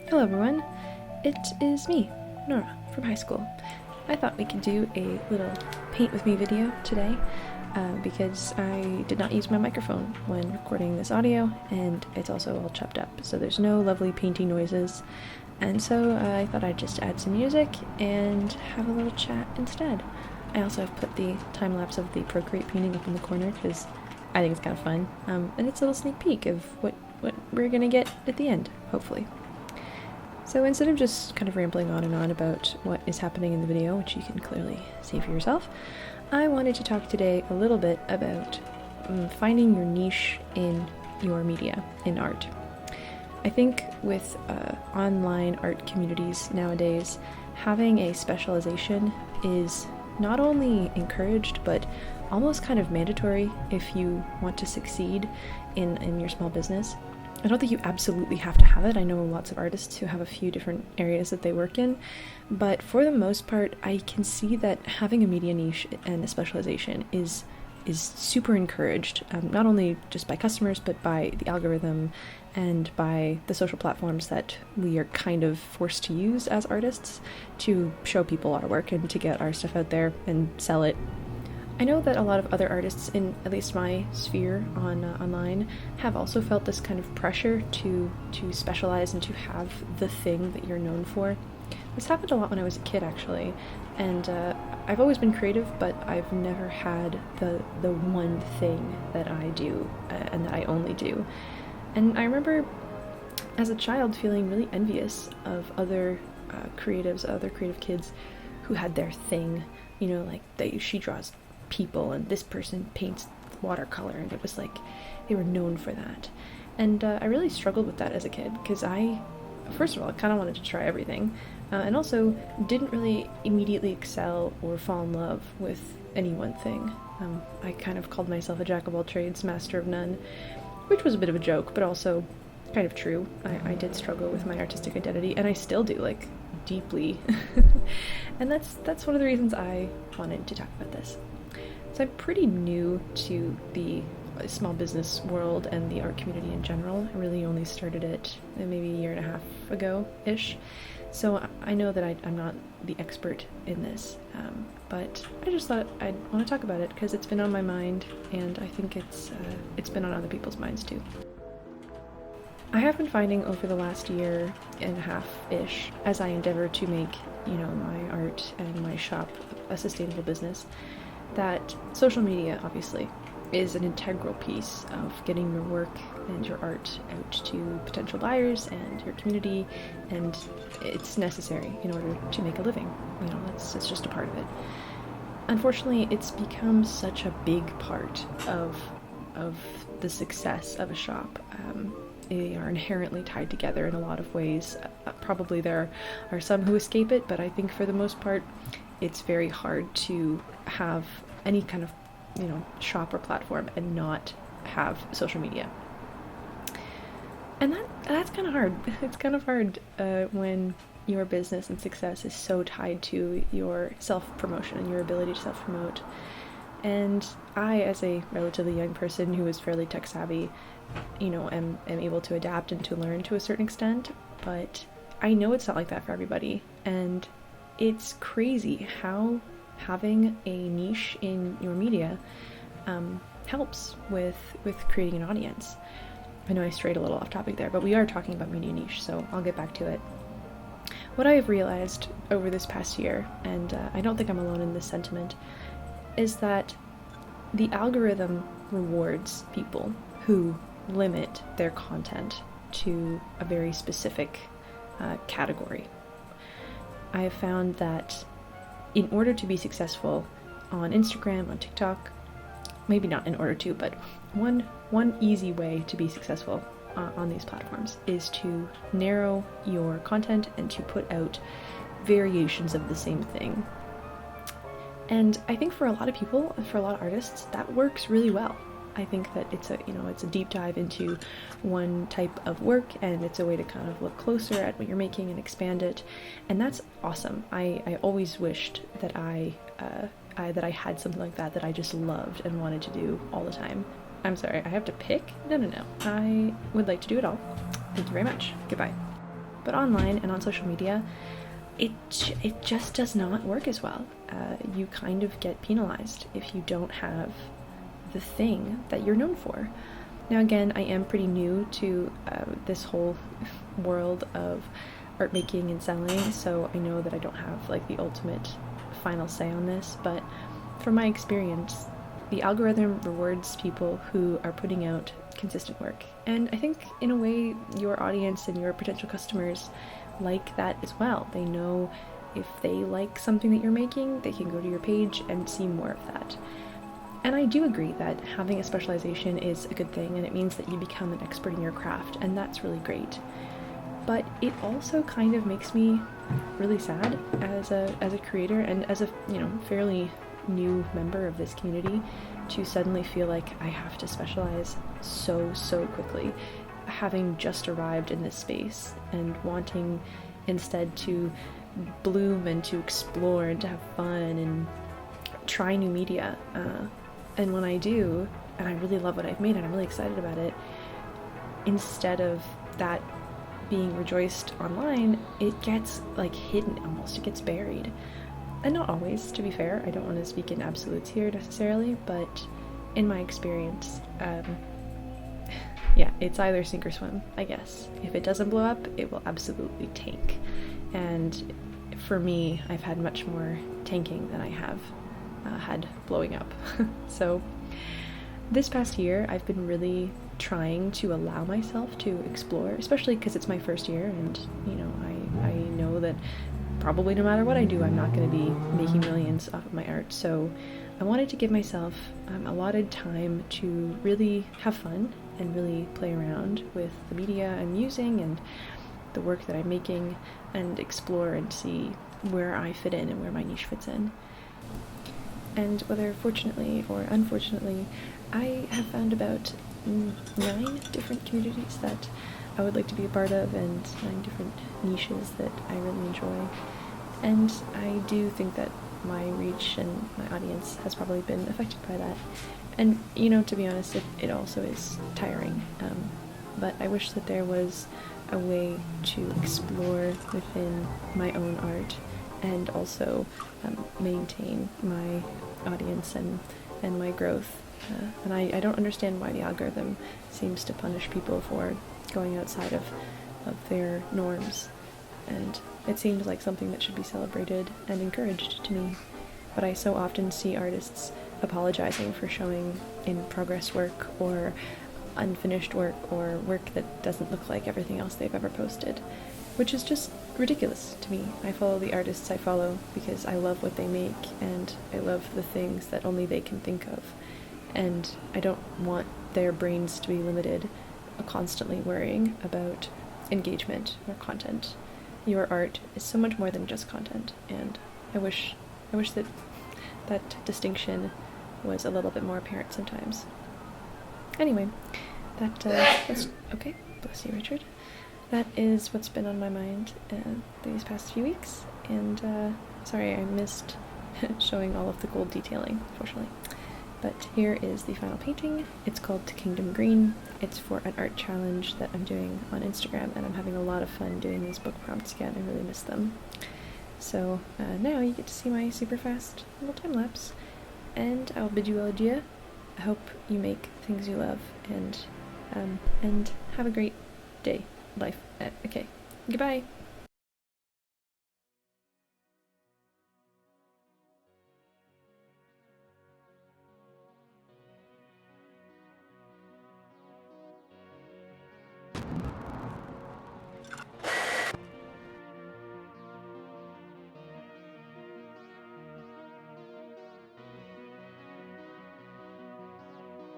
Hello everyone, it is me, Nora, from high school. I thought we could do a little paint with me video today because I did not use my microphone when recording this audio, and it's also all chopped up, so there's no lovely painting noises, and so I thought I'd just add some music and have a little chat instead. I also have put the time-lapse of the Procreate painting up in the corner because I think it's kind of fun, and it's a little sneak peek of what we're gonna get at the end, hopefully. So instead of just kind of rambling on and on about what is happening in the video, which you can clearly see for yourself, I wanted to talk today a little bit about finding your niche in your media, in art. I think with online art communities nowadays, having a specialization is not only encouraged, but almost kind of mandatory if you want to succeed in your small business. I don't think you absolutely have to have it. I know lots of artists who have a few different areas that they work in, but for the most part, I can see that having a media niche and a specialization is super encouraged, not only just by customers, but by the algorithm and by the social platforms that we are kind of forced to use as artists to show people our work and to get our stuff out there and sell it. I know that a lot of other artists in at least my sphere online have also felt this kind of pressure to specialize and to have the thing that you're known for. This happened a lot when I was a kid, actually, and I've always been creative, but I've never had the one thing that I do and that I only do. And I remember as a child feeling really envious of other other creative kids who had their thing. You know, like she draws people and this person paints watercolor, and it was like they were known for that. And I really struggled with that as a kid because I, first of all, kind of wanted to try everything, and also didn't really immediately excel or fall in love with any one thing. I kind of called myself a jack of all trades, master of none, which was a bit of a joke, but also kind of true. I did struggle with my artistic identity, and I still do, like, deeply. And that's one of the reasons I wanted to talk about this. So I'm pretty new to the small business world and the art community in general. I really only started it maybe a year and a half ago-ish. So I know that I'm not the expert in this, but I just thought I'd want to talk about it because it's been on my mind, and I think it's been on other people's minds too. I have been finding over the last year and a half-ish, as I endeavor to make, my art and my shop a sustainable business, that social media, obviously, is an integral piece of getting your work and your art out to potential buyers and your community, and it's necessary in order to make a living. It's just a part of it. Unfortunately, it's become such a big part of the success of a shop. They are inherently tied together in a lot of ways. Probably there are some who escape it, but I think for the most part, it's very hard to have any kind of, shop or platform and not have social media. And that's kind of hard. It's kind of hard when your business and success is so tied to your self-promotion and your ability to self-promote. And I, as a relatively young person who is fairly tech savvy, am able to adapt and to learn to a certain extent, but I know it's not like that for everybody. And it's crazy how having a niche in your media helps with creating an audience. I know I strayed a little off topic there, but we are talking about media niche, so I'll get back to it. What I have realized over this past year, and I don't think I'm alone in this sentiment, is that the algorithm rewards people who limit their content to a very specific category. I have found that in order to be successful on Instagram, on TikTok, maybe not in order to, but one easy way to be successful on these platforms is to narrow your content and to put out variations of the same thing. And I think for a lot of people, for a lot of artists, that works really well. I think that it's a deep dive into one type of work, and it's a way to kind of look closer at what you're making and expand it, and that's awesome. I always wished that I had something like that I just loved and wanted to do all the time. I'm sorry, I have to pick? No. I would like to do it all. Thank you very much. Goodbye. But online and on social media, it just does not work as well. You kind of get penalized if you don't have the thing that you're known for. Now again, I am pretty new to this whole world of art making and selling, so I know that I don't have like the ultimate final say on this, but from my experience, the algorithm rewards people who are putting out consistent work. And I think in a way your audience and your potential customers like that as well. They know if they like something that you're making, they can go to your page and see more of that. And I do agree that having a specialization is a good thing, and it means that you become an expert in your craft, and that's really great. But it also kind of makes me really sad as a creator and as a, you know, fairly new member of this community to suddenly feel like I have to specialize so quickly, having just arrived in this space and wanting instead to bloom and to explore and to have fun and try new media. And when I do, and I really love what I've made and I'm really excited about it, instead of that being rejoiced online, it gets like hidden almost, it gets buried. And not always, to be fair, I don't want to speak in absolutes here necessarily, but in my experience, yeah, it's either sink or swim, I guess. If it doesn't blow up, it will absolutely tank. And for me, I've had much more tanking than I have had blowing up. So this past year, I've been really trying to allow myself to explore, especially because it's my first year, and you know, I know that probably no matter what I do, I'm not going to be making millions off of my art. So I wanted to give myself allotted time to really have fun and really play around with the media I'm using and the work that I'm making, and explore and see where I fit in and where my niche fits in. And whether fortunately or unfortunately, I have found about 9 different communities that I would like to be a part of, and 9 different niches that I really enjoy. And I do think that my reach and my audience has probably been affected by that. And, you know, to be honest, it also is tiring. But I wish that there was a way to explore within my own art and also maintain my audience and my growth. And I don't understand why the algorithm seems to punish people for going outside of their norms. And it seems like something that should be celebrated and encouraged to me. But I so often see artists apologizing for showing in-progress work or unfinished work or work that doesn't look like everything else they've ever posted, which is just ridiculous to me. I follow the artists I follow because I love what they make and I love the things that only they can think of. And I don't want their brains to be limited, constantly worrying about engagement or content. Your art is so much more than just content, and I wish that distinction was a little bit more apparent sometimes. Anyway, that's okay. Bless you, Richard. That is what's been on my mind these past few weeks, and sorry I missed showing all of the gold detailing, unfortunately. But here is the final painting. It's called To Kingdom Green. It's for an art challenge that I'm doing on Instagram, and I'm having a lot of fun doing these book prompts again. I really miss them. So now you get to see my super fast little time lapse, and I'll bid you all adieu. I hope you make things you love, and have a great day, life. Okay, goodbye.